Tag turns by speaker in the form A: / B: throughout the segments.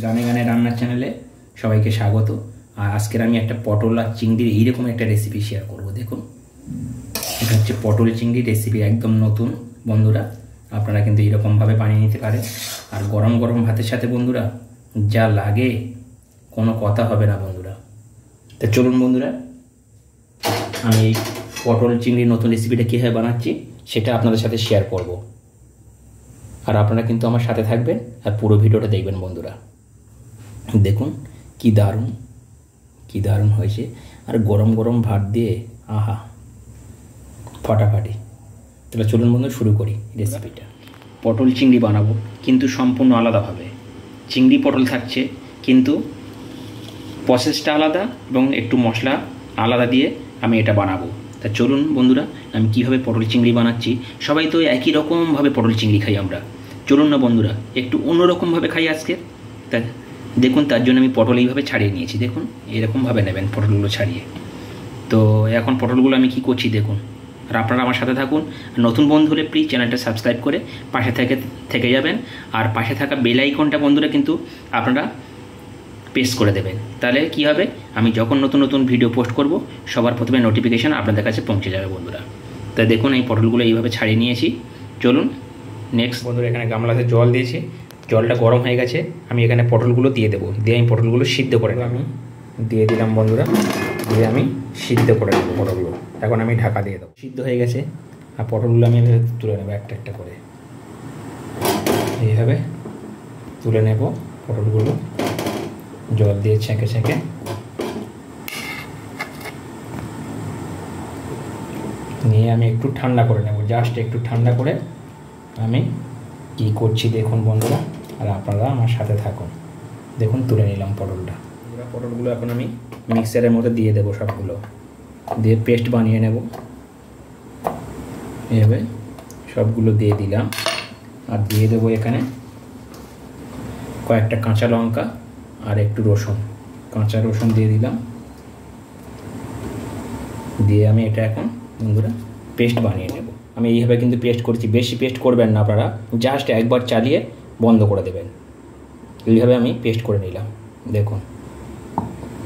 A: গানে গানে রান্নার চ্যানেলে সবাইকে স্বাগত। আর আজকের আমি একটা পটল আর চিংড়ির এইরকম একটা রেসিপি শেয়ার করব। দেখুন, এটা হচ্ছে পটল চিংড়ির রেসিপি, একদম নতুন বন্ধুরা। আপনারা কিন্তু এইরকমভাবে বানিয়ে নিতে পারেন। আর গরম গরম ভাতের সাথে বন্ধুরা যা লাগে কোনো কথা হবে না বন্ধুরা। তা চলুন বন্ধুরা, আমি এই পটল চিংড়ির নতুন রেসিপিটা কীভাবে বানাচ্ছি সেটা আপনাদের সাথে শেয়ার করব। আর আপনারা কিন্তু আমার সাথে থাকবেন আর পুরো ভিডিওটা দেখবেন বন্ধুরা। দেখুন কি দারুণ হয়েছে। আর গরম গরম ভাত দিয়ে আহা ফাটাফাটি। তাহলে চলুন বন্ধু শুরু করি রেসিপিটা। পটল চিংড়ি বানাবো কিন্তু সম্পূর্ণ আলাদাভাবে। চিংড়ি পটল থাকছে কিন্তু প্রসেসটা আলাদা এবং একটু মশলা আলাদা দিয়ে আমি এটা বানাবো। তা চলুন বন্ধুরা, আমি কীভাবে পটল চিংড়ি বানাচ্ছি। সবাই তো একই রকমভাবে পটল চিংড়ি খাই আমরা। চলুন না বন্ধুরা, একটু অন্যরকমভাবে খাই আজকে। তা দেখুন, তার জন্য আমি পটল এইভাবে ছাড়িয়ে নিয়েছি। দেখুন এরকমভাবে নেবেন পটলগুলো ছাড়িয়ে। তো এখন পটলগুলো আমি কি করছি দেখুন। আর আপনারা আমার সাথে থাকুন। নতুন বন্ধু হলে প্লিজ চ্যানেলটা সাবস্ক্রাইব করে পাশে থেকে যাবেন। আর পাশে থাকা বেল আইকনটা বন্ধুরা কিন্তু আপনারা প্রেস করে দেবেন। তাহলে কি হবে, আমি যখন নতুন নতুন ভিডিও পোস্ট করব সবার প্রথমে নোটিফিকেশান আপনাদের কাছে পৌঁছে যাবে বন্ধুরা। তাই দেখুন এই পটলগুলো এইভাবে ছাড়িয়ে নিয়েছি। চলুন নেক্সট বন্ধুরা, এখানে গামলাতে জল দিয়েছি, জলটা গরম হয়ে গেছে। আমি এখানে পটলগুলো দিয়ে দেবো, দিয়ে আমি পটলগুলো সিদ্ধ করে আমি দিয়ে দিলাম বন্ধুরা। দিয়ে আমি সিদ্ধ করে নেবো পটলগুলো। এখন আমি ঢাকা দিয়ে দেবো। সিদ্ধ হয়ে গেছে আর পটলগুলো আমি তুলে নেবো একটা একটা করে। এইভাবে তুলে নেব পটলগুলো জল দিয়ে ছেঁকে ছেঁকে। নিয়ে আমি একটু ঠান্ডা করে নেব, জাস্ট একটু ঠান্ডা করে আমি কি করছি দেখুন বন্ধুরা। আর আপনারা আমার সাথে থাকুন। দেখুন তুলে নিলাম পটলগুলো এখন আমি মিক্সারের মধ্যে দিয়ে দেবো, সবগুলো দিয়ে পেস্ট বানিয়ে নেব। এভাবে সবগুলো দিয়ে দিলাম। আর দিয়ে দেবো এখানে কয়েকটা কাঁচা লঙ্কা আর একটু রসুন, কাঁচা রসুন দিয়ে দিলাম। দিয়ে আমি এটা এখন বন্ধুরা পেস্ট বানিয়ে নেব। আমি এইভাবে কিন্তু পেস্ট করছি, বেশি পেস্ট করবেন না আপনারা, জাস্ট একবার চালিয়ে বন্ধ করে দেবেন। এইভাবে আমি পেস্ট করে নিলাম দেখুন।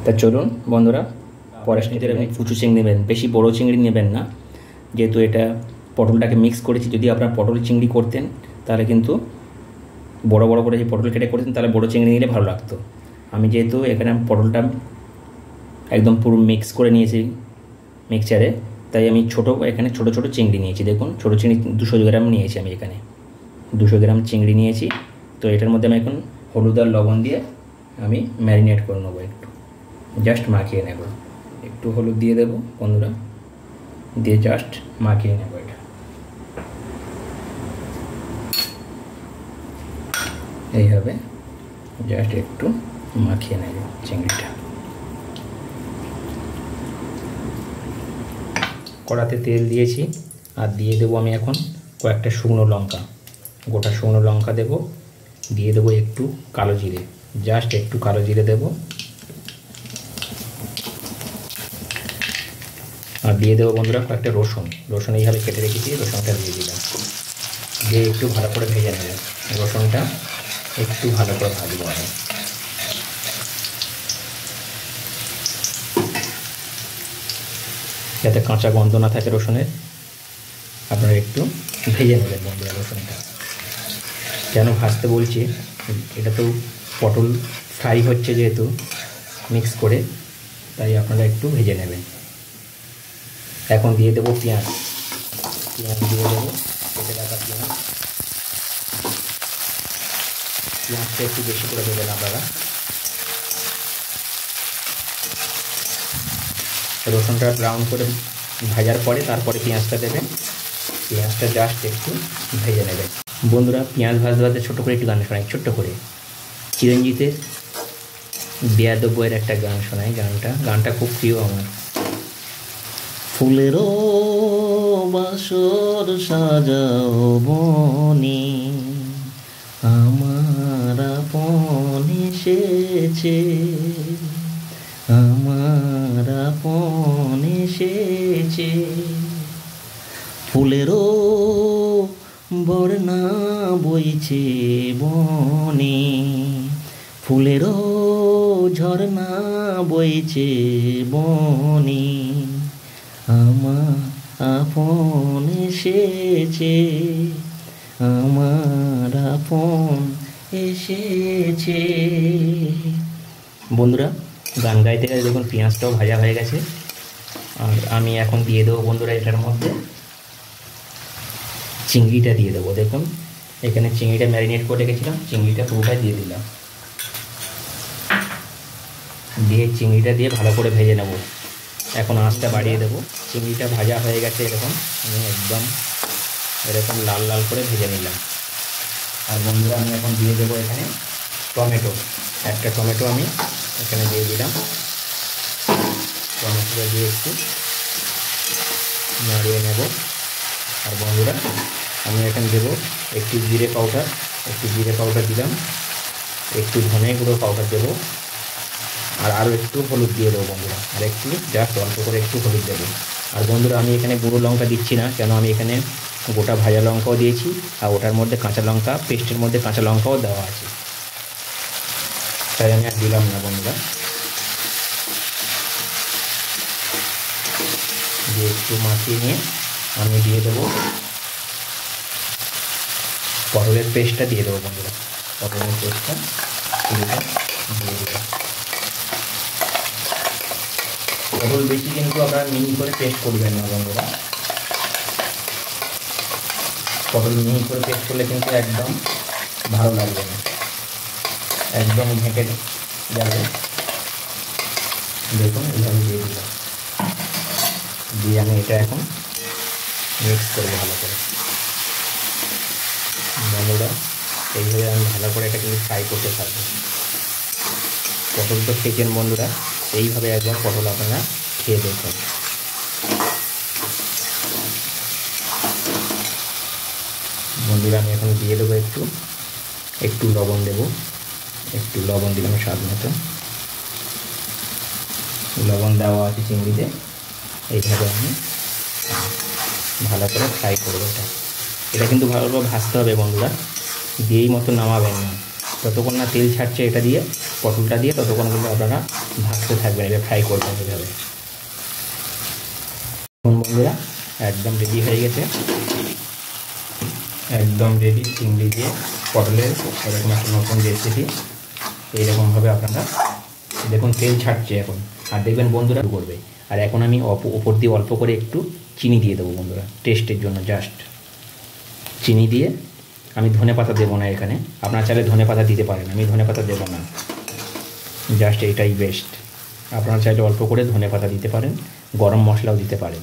A: তা চলুন বন্ধুরা, পরের নিতে আপনি কুচু চিংড়ি নেবেন, বেশি বড়ো চিংড়ি নেবেন না। যেহেতু এটা পটলটাকে মিক্স করেছি, যদি আপনারা পটল চিংড়ি করতেন তাহলে কিন্তু বড় বড় করে যে পটল কেটে করতেন তাহলে বড়ো চিংড়ি নিলে ভালো লাগতো। আমি যেহেতু এখানে পটলটা একদম পুরো মিক্স করে নিয়েছি মিক্সচারে, তাই আমি এখানে ছোট ছোট চিংড়ি নিয়েছি। দেখুন ছোটো চিংড়ি 200 গ্রাম নিয়েছি আমি এখানে, 200 গ্রাম চিংড়ি নিয়েছি। তো এটার মধ্যে আমি এখন হলুদ আর লবণ দিয়ে আমি ম্যারিনেট করে নেবো, একটু জাস্ট মাখিয়ে নেব। একটু হলুদ দিয়ে দেবো বন্ধুরা, দিয়ে জাস্ট মাখিয়ে নেব এটা। এইভাবে জাস্ট একটু মাখিয়ে নেব চিংড়িটা। কড়াতে তেল দিয়েছি আর দিয়ে দেবো আমি এখন কয়েকটা শুকনো লঙ্কা, গোটা শুকনো লঙ্কা দেবো। দিয়ে দেবো একটু কালো জিরে, জাস্ট একটু কালো জিরে দেবো। আর দিয়ে দেবো বন্ধুরা কয়েকটা রসুন এইভাবে কেটে রেখেছি, রসুনটা দিয়ে দিলাম। দিয়ে একটু ভালো করে ভেজে নেব রসুনটা, একটু ভালো করে ভাজবো আমি। যাতে কাঁচা গন্ধ না থাকে রসুনের, আপনারা একটু ভেজে নেবেন বন্ধুরা রসুনটা। কেন ভাজতে বলছি, এটা তো পটল ফ্রাই হচ্ছে যেহেতু মিক্স করে, তাই আপনারা একটু ভেজে নেবেন। এখন দিয়ে দেবো পেঁয়াজ দিয়ে দেবো, কেটে রাখা পেঁয়াজটা একটু বেশি করে দেবেন আপনারা। রসুনটা ব্রাউন করে ভাজার পরে তারপরে পেঁয়াজটা দেবেন। পেঁয়াজটা জাস্ট একটু ভেজে নেবেন বন্ধুরা। পেঁয়াজ ভাজতে ছোটো করে একটু গান শোনাই, ছোট্ট করে চিরঞ্জিতের বেয়াদব বইয়ের একটা গান শোনাই। গানটা খুব প্রিয় আমার। ফুলেরও বাসর সাজাও বনে, আমার আপন এসেছে, আমার আপন এসেছে। ফুলেরও বর্ণা বইছে বনে, ফুলেরও ঝর্ণা বইছে বনে, আমার আপন এসেছে, আমার আপন এসেছে। বন্ধুরা গান গাইতে গাইতে দেখুন পেঁয়াজটাও ভাজা হয়ে গেছে। আর আমি এখন দিয়ে দেবো বন্ধুরা এটার মধ্যে চিংড়িটা দিয়ে দেবো। দেখুন এখানে চিংড়িটা ম্যারিনেট করে রেখেছিলাম, চিংড়িটা পুরোটাই দিয়ে দিলাম। দিয়ে চিংড়িটা দিয়ে ভালো করে ভেজে নেব। এখন আঁচটা বাড়িয়ে দেবো। চিংড়িটা ভাজা হয়ে গেছে এরকম, আমি একদম এরকম লাল লাল করে ভেজে নিলাম। আর বন্ধুরা আমি এখন দিয়ে দেবো এখানে টমেটো। একটা টমেটো আমি এখানে দিয়ে দিলাম। টমেটোটা দিয়ে একটু নাড়িয়ে নেব। আর বন্ধুরা আমি এখানে দেবো একটু জিরে পাউডার দিলাম, একটু ধনে গুঁড়ো পাউডার দেবো, আর আরও একটু হলুদ দিয়ে দেবো বন্ধুরা। আর একটু জাস্ট অল্প করে একটু হলুদ দেবো। আর বন্ধুরা আমি এখানে গুঁড়ো লঙ্কা দিচ্ছি না, কেন আমি এখানে গোটা ভাজা লঙ্কাও দিয়েছি, আর ওটার মধ্যে কাঁচা লঙ্কা পেস্টের মধ্যে কাঁচা লঙ্কাও দেওয়া আছে, তাই আমি আর দিলাম না বন্ধুরা। দিয়ে একটু মাখিয়ে নিয়ে আমি দিয়ে দেবো পটলের পেস্টটা দিয়ে দেবো বন্ধুরা। পটলের পেস্টটা দিয়ে দেবো। পটল বেশি কিন্তু আপনারা মিহি করে পেস্ট করবেন না বন্ধুরা। পটল মিহি করে পেস্ট করলে কিন্তু একদম ভালো লাগবে না, একদম ঘেঁটে যাবে। দেখুন এইভাবে দিয়ে দিলাম। দিয়ে আমি এটা এখন মিক্স করবো ভালো করে বন্ধুরা। এইভাবে আমি ভালো করে এটা কিন্তু ফ্রাই করতে থাকবো। পটল তো খেয়েছেন বন্ধুরা, এইভাবে একবার পটল আপনারা খেয়ে দেখুন। বন্ধুরা আমি এখন দিয়ে দেবো একটু লবণ দেবো। একটু লবণ দিলাম স্বাদ মতো। লবণ দেওয়া আছে চিংড়িতে। এইভাবে আমি ভালো করে ফ্রাই করবো। এটা কিন্তু ভালোভাবে ভাজতে হবে বন্ধুরা, দিয়েই মতো নামাবেন না। যতক্ষণ না তেল ছাড়ছে এটা দিয়ে, পটলটা দিয়ে, ততক্ষণ কিন্তু আপনারা ভাজতে থাকবেন, এটা ফ্রাই করবেন এইভাবে। বন্ধুরা একদম রেডি হয়ে গেছে, একদম রেডি চিংড়ি দিয়ে পটলের এরকম একটা নতুন রেসিপি। এইরকমভাবে আপনারা দেখুন তেল ছাড়ছে এখন, আর দেখবেন বন্ধুরা করবে। আর এখন আমি ওপর দিয়ে অল্প করে একটু চিনি দিয়ে দেবো বন্ধুরা, টেস্টের জন্য। জাস্ট চিনি দিয়ে, আমি ধনেপাতা দেবো না এখানে, আপনারা চাইলে ধনেপাতা দিতে পারেন, আমি ধনেপাতা দেবো না। জাস্ট এটাই বেস্ট। আপনারা চাইলে অল্প করে ধনেপাতা দিতে পারেন, গরম মশলাও দিতে পারেন।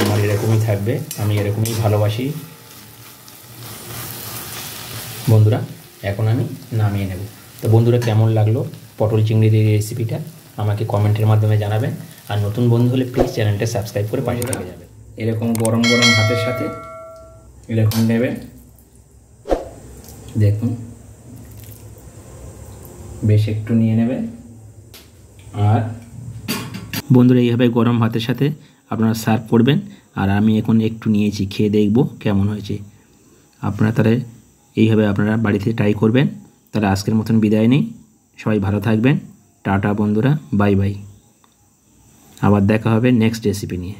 A: আমার এরকমই থাকবে, আমি এরকমই ভালোবাসি বন্ধুরা। এখন আমি নামিয়ে নেব। তো বন্ধুরা কেমন লাগলো পটল চিংড়ির এই রেসিপিটা আমাকে কমেন্টের মাধ্যমে জানাবেন। আর নতুন বন্ধু হলে প্লিজ চ্যানেলটা সাবস্ক্রাইব করে পাশে থেকে যাবেন। এরকম গরম গরম ভাতের সাথে এরকম নেবেন, দেখুন বেশ একটু নিয়ে নেবেন। আর বন্ধুরা এইভাবে গরম ভাতের সাথে আপনারা সার্ভ করবেন। আর আমি এখন একটু নিয়েছি, খেয়ে দেখব কেমন হয়েছে। আপনারা তাহলে এইভাবে আপনারা বাড়িতে ট্রাই করবেন। তাহলে আজকের মতন বিদায় নেই, সবাই ভালো থাকবেন। টাটা বন্ধুরা, বাই বাই। আবার দেখা হবে নেক্সট রেসিপি নিয়ে।